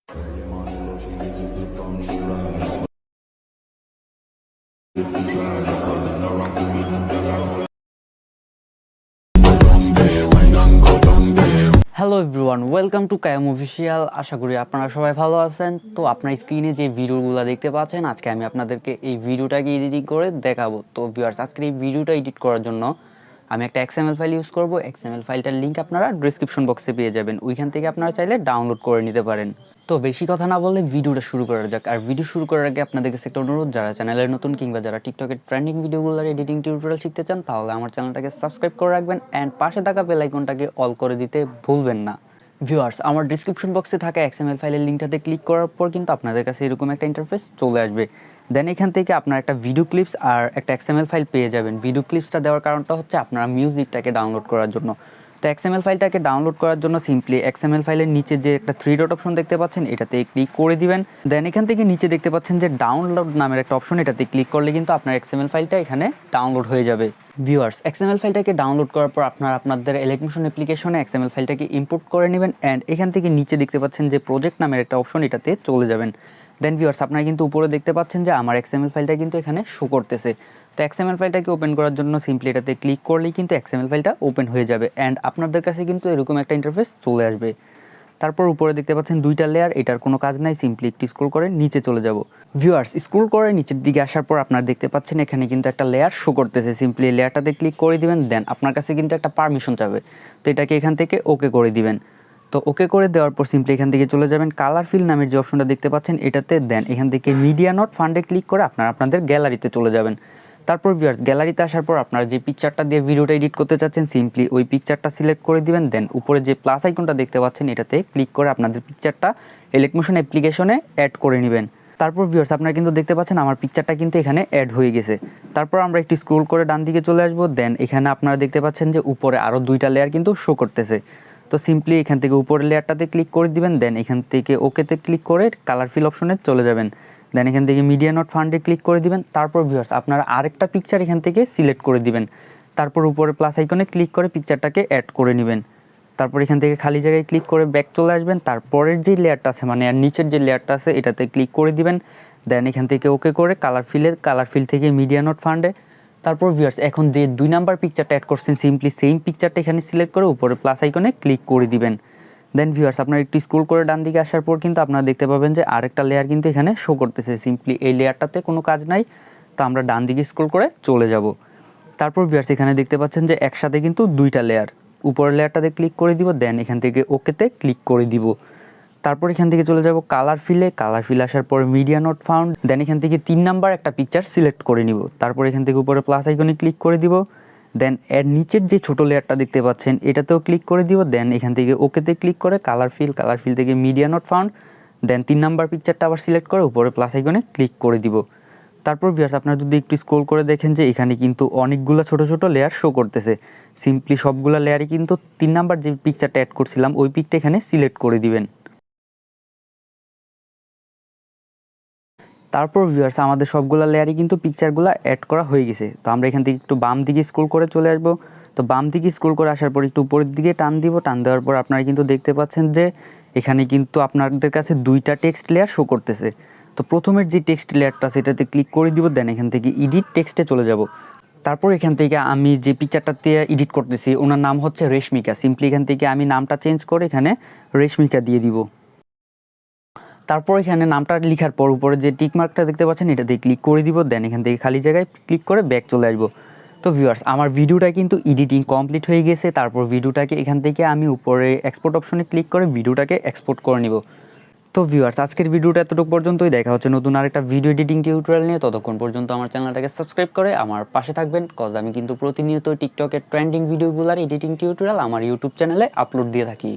Hello everyone, welcome to Kayam official. আশা করি আপনারা সবাই ভালো আছেন। তো আপনার স্ক্রিনে যে ভিডিওগুলো দেখতে পাচ্ছেন, আজকে আমি আপনাদেরকে এই ভিডিওটাকে এডিটিং করে দেখাবো। তো ভিউয়ার্স, আজকের এই ভিডিওটা এডিট করার জন্য আমি একটা XML ফাইল ইউজ করব। XML ফাইলটার লিঙ্ক আপনারা ডেসক্রিপশন বক্সে পেয়ে যাবেন, ওইখান থেকে আপনারা চাইলে ডাউনলোড করে নিতে পারেন। তো বেশি কথা না বললে ভিডিওটা শুরু করা যাক। আর ভিডিও শুরু করার আগে আপনাদের কাছে একটা অনুরোধ, যারা চ্যানেলের নতুন কিংবা যারা টিকটকের ট্রেন্ডিং ভিডিওগুলোর এডিটিং টিউটোরিয়াল শিখতে চান, তাহলে আমার চ্যানেলটাকে সাবস্ক্রাইব করে রাখবেন অ্যান্ড পাশে থাকা বেল আইকনটাকে অল করে দিতে ভুলবেন না। ভিউয়ার্স, আমার ডিসক্রিপশন বক্সে থাকা XML ফাইলের লিঙ্কটাতে ক্লিক করার পর কিন্তু আপনাদের কাছে এরকম একটা ইন্টারফেস চলে আসবে। দেন এখান থেকে আপনার একটা ভিডিও ক্লিপস আর একটা XML ফাইল পেয়ে যাবেন। ভিডিও ক্লিপসটা দেওয়ার কারণটা হচ্ছে আপনারা মিউজিকটাকে ডাউনলোড করার জন্য। তো XML ফাইলটাকে ডাউনলোড করার জন্য সিম্পলি XML ফাইলের নিচে যে একটা 3 ডট অপশন দেখতে পাচ্ছেন, এটাতে ক্লিক করে দিবেন। দেন এখান থেকে নিচে দেখতে পাচ্ছেন যে ডাউনলোড নামের একটা অপশন, এটাতে ক্লিক করলে কিন্তু আপনার XML ফাইলটা এখানে ডাউনলোড হয়ে যাবে। ভিউয়ার্স, XML ফাইলটাকে ডাউনলোড করার পর আপনারা আপনাদের Alight অ্যাপ্লিকেশনে XML ফাইলটাকে ইম্পোর্ট করে নেবেন অ্যান্ড এখান থেকে নিচে দেখতে পাচ্ছেন যে প্রজেক্ট নামের একটা অপশন, এটাতে চলে যাবেন। দেন ভিউয়ার্স, আপনারা কিন্তু উপরে দেখতে পাচ্ছেন যে আমার XML ফাইলটা কিন্তু এখানে শো করতেছে। তো XML ফাইলটাকে ওপেন করার জন্য সিম্পলি এটাতে ক্লিক করলেই কিন্তু XML ফাইলটা ওপেন হয়ে যাবে অ্যান্ড আপনাদের কাছে কিন্তু এরকম একটা ইন্টারফেস চলে আসবে। তারপর উপরে দেখতে পাচ্ছেন দুইটা লেয়ার, এটার কোনো কাজ নাই, সিম্পলি একটু স্ক্রল করে নিচে চলে যাব। ভিউয়ার্স, স্ক্রল করে নিচের দিকে আসার পর আপনারা দেখতে পাচ্ছেন এখানে কিন্তু একটা লেয়ার শো করতেছে। সিম্পলি লেয়ারটাতে ক্লিক করে দিবেন। দেন আপনার কাছে কিন্তু একটা পারমিশন চাবে, তো এটাকে এখান থেকে ওকে করে দিবেন। তো ওকে করে দেওয়ার পর সিম্পলি এখান থেকে চলে যাবেন কালার ফিল নামের যে অপশনটা দেখতে পাচ্ছেন এটাতে। দেন এখান থেকে মিডিয়া নট ফান্ডে ক্লিক করে আপনারা আপনাদের গ্যালারিতে চলে যাবেন। তারপর ভিউয়ার্স, গ্যালারিতে আসার পর আপনারা যে পিকচারটা দিয়ে ভিডিওটা এডিট করতে চাচ্ছেন, সিম্পলি ওই পিকচারটা সিলেক্ট করে দিবেন। দেন উপরে যে প্লাস আইকনটা দেখতে পাচ্ছেন এটাতে ক্লিক করে আপনাদের পিকচারটা Alight অ্যাপ্লিকেশনে অ্যাড করে নেবেন। তারপর ভিউয়ার্স, আপনারা কিন্তু দেখতে পাচ্ছেন আমার পিকচারটা কিন্তু এখানে অ্যাড হয়ে গেছে। তারপর আমরা একটু স্ক্রল করে ডান দিকে চলে আসবো। দেন এখানে আপনারা দেখতে পাচ্ছেন যে উপরে আরও দুইটা লেয়ার কিন্তু শো করতেছে। তো সিম্পলি এখান থেকে উপরের লেয়ারটাতে ক্লিক করে দিবেন। দেন এখান থেকে ওকেতে ক্লিক করে কালার ফিল অপশনে চলে যাবেন। দেন এখান থেকে মিডিয়া নট ফান্ডে ক্লিক করে দিবেন। তারপর ভিউয়ার্স, আপনারা আরেকটা পিকচার এখান থেকে সিলেক্ট করে দিবেন। তারপর উপরে প্লাস আইকনে ক্লিক করে পিকচারটাকে অ্যাড করে নেবেন। তারপর এখান থেকে খালি জায়গায় ক্লিক করে ব্যাক চলে আসবেন। তারপরের যে লেয়ারটা আছে, মানে আর নিচের যে লেয়ারটা আছে, এটাতে ক্লিক করে দিবেন। দেন এখান থেকে ওকে করে কালার ফিল থেকে মিডিয়া নট ফান্ডে। তারপর ভিউয়ার্স, এখন যে 2 নাম্বার পিকচারটা অ্যাড করছেন, সিম্পলি সেম পিকচারটা এখানে সিলেক্ট করে উপরে প্লাস আইকনে ক্লিক করে দিবেন। দেন ভিউয়ার্স, আপনারা একটু স্ক্রল করে ডান দিকে আসার পর কিন্তু আপনারা দেখতে পাবেন যে আরেকটা লেয়ার কিন্তু এখানে শো করতেছে। সিম্পলি এই লেয়ারটাতে কোনো কাজ নাই, তো আমরা ডান দিকে স্ক্রল করে চলে যাব। তারপর ভিউয়ার্স, এখানে দেখতে পাচ্ছেন যে একসাথে কিন্তু দুইটা লেয়ার, উপরের লেয়ারটাতে ক্লিক করে দিব। দেন এখান থেকে ওকেতে ক্লিক করে দিব। তারপর এখান থেকে চলে যাব কালার ফিলে আসার পর মিডিয়া নট ফাউন্ড। দেন এখান থেকে 3 নাম্বার একটা পিকচার সিলেক্ট করে নিব। তারপর এখান থেকে উপরে প্লাস আইকনে ক্লিক করে দিব। দেন এর নিচের যে ছোটো লেয়ারটা দেখতে পাচ্ছেন এটাতেও ক্লিক করে দিব। দেন এখান থেকে ওকেতে ক্লিক করে কালার ফিল থেকে media not found. Then 3 number পিকচারটা আবার সিলেক্ট করে উপরে প্লাস আইকনে ক্লিক করে দিব। তারপর ভিউয়ার্স, আপনারা যদি একটু স্ক্রল করে দেখেন যে এখানে কিন্তু অনেকগুলো ছোট ছোট লেয়ার শো করতেছে। সিম্পলি সবগুলো লেয়ারই কিন্তু 3 নাম্বার যে পিকচারটা অ্যাড করছিলাম ওই পিকটা এখানে সিলেক্ট করে দিবেন। তারপর ভিউয়ার্স, আমাদের সবগুলো লেয়ারই কিন্তু পিকচারগুলো অ্যাড করা হয়ে গেছে। তো আমরা এখান থেকে একটু বাম দিকে স্ক্রল করে চলে আসবো। তো বাম দিকে স্ক্রল করে আসার পর একটু উপরের দিকে টান দিব। টান দেওয়ার পর আপনারা কিন্তু দেখতে পাচ্ছেন যে এখানে কিন্তু আপনাদের কাছে দুইটা টেক্সট লেয়ার শো করতেছে। তো প্রথমের যে টেক্সট লেয়ারটা সেটাতে ক্লিক করে দিব। দেন এখান থেকে এডিট টেক্সটে চলে যাব। তারপর এখান থেকে আমি যে পিকচারটাতে এডিট করতেছি ওনার নাম হচ্ছে রেশমিকা। সিম্পলি এখান থেকে আমি নামটা চেঞ্জ করে এখানে রেশমিকা দিয়ে দিব। তারপর এখানে নামটা লেখার পর উপরে যে টিক মার্কটা দেখতে পাচ্ছেন এটাতে ক্লিক করে দিব। দেন এখান থেকে খালি জায়গায় ক্লিক করে ব্যাক চলে আসবো। তো ভিউয়ার্স, আমার ভিডিওটা কিন্তু এডিটিং কমপ্লিট হয়ে গেছে। তারপর ভিডিওটাকে এখান থেকে আমি উপরে এক্সপোর্ট অপশনে ক্লিক করে ভিডিওটাকে এক্সপোর্ট করে নিব। তো ভিউয়ার্স, আজকের ভিডিওটা এতটুকু পর্যন্তই। দেখা হচ্ছে নতুন আরেকটা ভিডিও এডিটিং টিউটোরিয়াল নিয়ে। ততক্ষণ পর্যন্ত আমার চ্যানেলটাকে সাবস্ক্রাইব করে আমার পাশে থাকবেন, কজ আমি কিন্তু প্রতিনিয়ত টিকটকের ট্রেন্ডিং ভিডিওগুলোর এডিটিং টিউটোরিয়াল আমার ইউটিউব চ্যানেলে আপলোড দিয়ে থাকি।